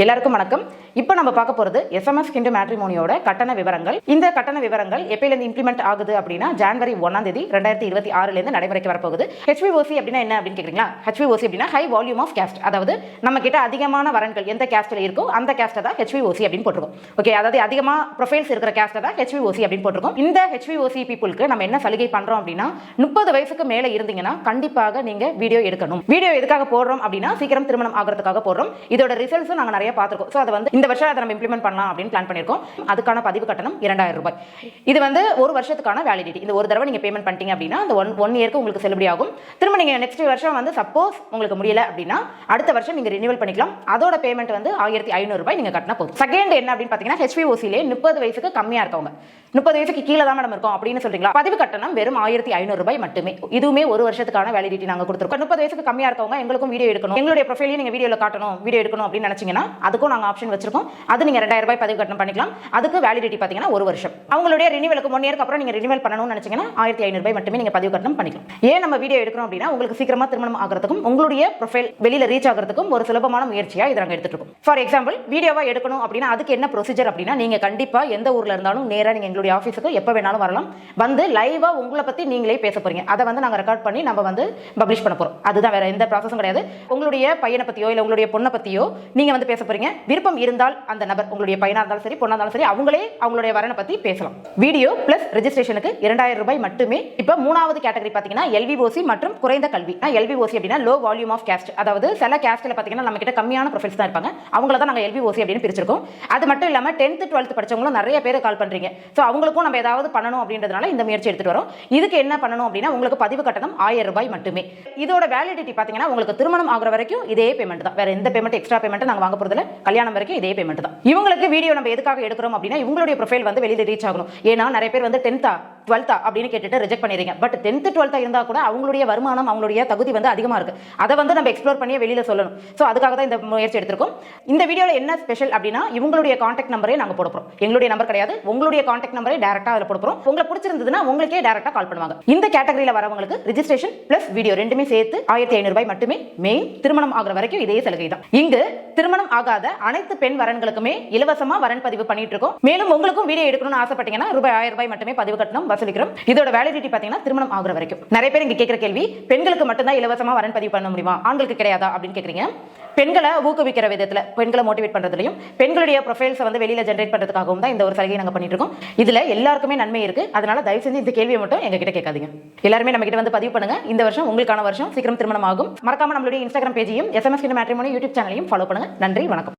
எல்லாருக்கும் வணக்கம். இப்போ நம்ம பார்க்க போறது SMS Hindu Matrimonyயோட கட்டண விவரங்கள். இந்த கட்டண விவரங்கள் எப்பயிலிருந்து இம்ப்ளிமெண்ட் ஆகுது அப்படின்னா ஜனவரி 1ஆம் தேதி 2026 இருந்து நடைமுறைக்கு வரப்போகுது. HVOC அப்படின்னா என்ன அப்படின்னு கேக்குறீங்களா? HVOC அப்படின்னா ஹை வால்யூம் ஆஃப் கேஸ்ட். அதாவது நம்ம கிட்ட அதிகமான வரன்கள் எந்த கேஸ்ட்ல இருக்கோ அந்த கேஸ்ட்டை தான் HVOC அப்படின்னு போட்டுருக்கோம். ஓகே, அதாவது அதிகமா ப்ரொஃபைல்ஸ் இருக்கிற கேஸ்ட்டை தான் HVOC அப்படின்னு போட்டுருக்கோம். இந்த HVOC பீப்புளுக்கு நம்ம என்ன சலுகை பண்றோம் அப்படின்னா 30 வயசுக்கு மேல இருந்தீங்கன்னா கண்டிப்பாக நீங்க வீடியோ எடுக்கணும். வீடியோ எதுக்காக போடுறோம் அப்படின்னா சீக்கிரம் திருமணம் ஆகிறதுக்காக போடுறோம். இதோட ரிசல்ட்ஸும் நாங்க நிறைய பார்த்திருக்கோம். சோ அது இந்த வருஷம் அதை நம்ம இம்ப்ளிமெண்ட் பண்ணலாம் அப்படின்னு பிளான் பண்ணிருக்கோம். அதுக்கான பதிவு கட்டணம் 2000 ரூபாய். இது ஒரு வருஷத்துக்கான வேலிடிட்டி. இந்த ஒரு தடவை நீங்க பேமெண்ட் பண்ணிட்டீங்க அப்படின்னா அந்த ஒன் இயருக்கு உங்களுக்கு செல்லுபடி ஆகும். திரும்ப நீங்க நெக்ஸ்ட் வருஷம் சப்போஸ் உங்களுக்கு முடியல அப்படின்னா அடுத்த வருஷம் நீங்க ரினியூவல் பண்ணிக்கலாம். அதோட பேமெண்ட் 1500 ரூபாய் நீங்க கட்டினா போதும். செகண்ட் என்ன அப்படின்னு பாத்தீங்கன்னா HVOC-லே 30 வயசுக்கு கம்மியா இருக்கவங்க, 30 வயசுக்கு கீழே தான் மேடம் இருக்கும் அப்படின்னு சொல்றீங்களா, பதிவு கட்டணம் வெறும் 1500 ரூபாய் மட்டுமே. இதுவுமே ஒரு வருஷத்துக்கான வேலிடிட்டி நாங்க கொடுத்துருக்கோம். 30 வயசுக்கு கம்மியா இருக்கவங்க எங்களுக்கும் வீடியோ எடுக்கணும், எங்களுடைய ப்ரொஃபைலையும் நீங்க வீடியோல காட்டணும், வீடியோ எடுக்கணும் அப்படின்னு நினைச்சீங்கன்னா அதுக்கும் நாங்க ஆப்ஷன் வச்சிருக்கோம். அது நீங்க 2000 ரூபாய் பதிவு கட்டணம் பண்ணிக்கலாம். அதுக்கு வேலிடிட்டி பாத்தீங்கன்னா ஒரு வருஷம். அவங்களுடைய ரினியூவலுக்கு 1 இயருக்கு அப்புறம் நீங்க ரினியூவல் பண்ணணும்னு நினைச்சீங்கன்னா 1500 ரூபாய் மட்டுமே நீங்க பதிவு கட்டணம் பண்ணிக்கலாம். ஏன் நம்ம வீடியோ எடுக்கிறோம் அப்படின்னா உங்களுக்கு சீக்கிரமா திருமணம் ஆகிறதுக்கும் உங்களுடைய ப்ரொஃபைல் வெளியில ரீச் ஆகிறதுக்கும் ஒரு சுலபமான முயற்சியா இதை நாங்க எடுத்துட்டு இருக்கோம். ஃபார் எக்ஸாம்பிள் வீடியோவா எடுக்கணும் அப்படின்னா அதுக்கு என்ன ப்ரொசீஜர் அப்படின்னா நீங்க கண்டிப்பா எந்த ஊர்ல இருந்தாலும் நேரா நீங்க எங்களுடைய ஆஃபீஸுக்கு எப்ப வேணாலும் வரலாம். லைவா உங்களை பத்தி நீங்களே பேச போறீங்க. அதை நாங்க ரெக்கார்ட் பண்ணி நம்ம பப்ளிஷ் பண்ண போறோம். அதுதான், வேற எந்த ப்ராசஸும் கிடையாது. உங்களுடைய பையனை பத்தியோ இல்ல உங்களுடைய பொண்ணை பத்தியோ நீங்க பேச போறீங்க. விருப்பம் இருந்தால் அந்த நபர் உங்களுடைய பையனா இருந்தாலும் சரி பொண்ணா இருந்தாலும் சரி அவங்களே அவங்களுடைய வரனை பத்தி பேசலாம். வீடியோ பிளஸ் ரெஜிஸ்ட்ரேஷனுக்கு 2000 ரூபாய் மட்டுமே. இப்ப மூணாவது கேட்டகரி பாத்தீங்கன்னா LVOC மற்றும் குறைந்த கல்வி. LVOC அப்படின்னா லோ வால்யூம் ஆஃப் கேஸ்ட். அதாவது சில கேஸ்ட்ல பாத்தீங்கன்னா நம்ம கிட்ட கம்மியான ப்ரொஃபைல்ஸ் தான் இருப்பாங்க. அவங்கள தான் நாங்க LVOC அப்படின்னு பிரிச்சிருக்கோம். அது மட்டும் இல்லாம 10th 12th படிச்சவங்களும் நிறைய பேர் கால் பண்றீங்க. சோ அவங்களுக்கும் நம்ம ஏதாவது பண்ணணும் அப்படின்றதுனால இந்த முயற்சி எடுத்துட்டு வரோம். இதுக்கு என்ன பண்ணணும் அப்படின்னா உங்களுக்கு பதிவு கட்டணம் 1000 ரூபாய் மட்டுமே. இதோட வேலிடிட்டி பாத்தீங்கன்னா உங்களுக்கு திருமணம் ஆகிற வரைக்கும் இதே பேமெண்ட் தான். வேற எந்த பேமெண்ட் எக்ஸ்ட்ரா பேமெண்ட் நாங்க வாங்க போறதில்ல. கல்யாணம் வரைக்கும் இதே பேமெண்ட் தான். இவங்களுக்கு வீடியோ நம்ம எதுக்காக எடுக்கிறோம் அப்படின்னா இவங்களுடைய ப்ரொஃபைல் வெளியில ரீச் ஆகணும். ஏன்னா நிறைய பேர் 10th 12th அப்படின்னு கேட்டுட்டு ரிஜெக்ட் பண்ணிடுறீங்க. பட் 10th 12th இருந்தா கூட அவங்களுடைய வருமானம் அவங்களுடைய தகுதி அதிகமா இருக்கு. அதை நம்ம எக்ஸ்ப்ளோர் பண்ணி வெளியில சொல்லணும். சோ அதுக்காக தான் இந்த முயற்சி எடுத்திருக்கோம். இந்த வீடியோல என்ன ஸ்பெஷல் அப்படின்னா இவங்களுடைய கான்டாக்ட் நம்பரே நாங்க போட போறோம். எங்களுடைய நம்பர் கிடையாது, உங்களுடைய கான்டாக்ட் நம்பரே டைரக்டா அதுல போட போறோம். உங்களுக்கு பிடிச்சிருந்ததுன்னா உங்களுக்கே டைரக்டா கால் பண்ணுவாங்க. இந்த கேட்டகரியில வரவங்களுக்கு ரெஜிஸ்ட்ரேஷன் பிளஸ் வீடியோ ரெண்டுமே சேர்த்து 1500 ரூபாய் மட்டுமே. மெயின் திருமணம் ஆகிற வரைக்கும் இதே சலுகை தான். இங்கு திருமணம் ஆகாத அனைத்து பெண் வரன்களுக்குமே இலவசமா வரன் பதிவு பண்ணிட்டு இருக்கோம். மேலும் உங்களுக்கும் வீடியோ எடுக்கணும்னு ஆசைப்பட்டீங்கன்னா 1000 ரூபாய் மட்டுமே பதிவு கட்டணம் வசூலிக்கிறோம். இதோட வேலிடிட்டி பாத்தீங்கன்னா திருமணம் ஆகிற வரைக்கும். நிறைய பேர் இங்க கேட்கிற கேள்வி, பெண்களுக்கு மட்டும் தான் இலவசமா வரன் பதிவு பண்ண முடியுமா, ஆண்களுக்கு கிடையாதா அப்படின்னு கேக்குறீங்க. பெண்களை ஊக்குவிக்கிற விதத்துல, பெண்களை மோட்டிவேட் பண்றதுலயும் பெண்களுடைய ப்ரொஃபைல்ஸ் வெளியில ஜெனரேட் பண்றதுக்காகவும் தான் இந்த ஒரு சலுகையை நாங்க பண்ணிட்டு இருக்கோம். இதுல எல்லாருக்குமே நன்மை இருக்கு. அதனால தயவு செஞ்சு இந்த கேள்வியை மட்டும் எங்க கிட்ட கேட்காதீங்க. எல்லாருமே நம்ம கிட்ட பதிவு பண்ணுங்க. இந்த வருஷம் உங்களுக்கான வருஷம். சீக்கிரம் திருமணம் ஆகும். மறக்காம நம்மளுடைய இன்ஸ்டாகிராம் பேஜையும் SMS Hindu Matrimony யூடியூப் சேனலையும் ஃபாலோ பண்ணுங்க. நன்றி, வணக்கம்.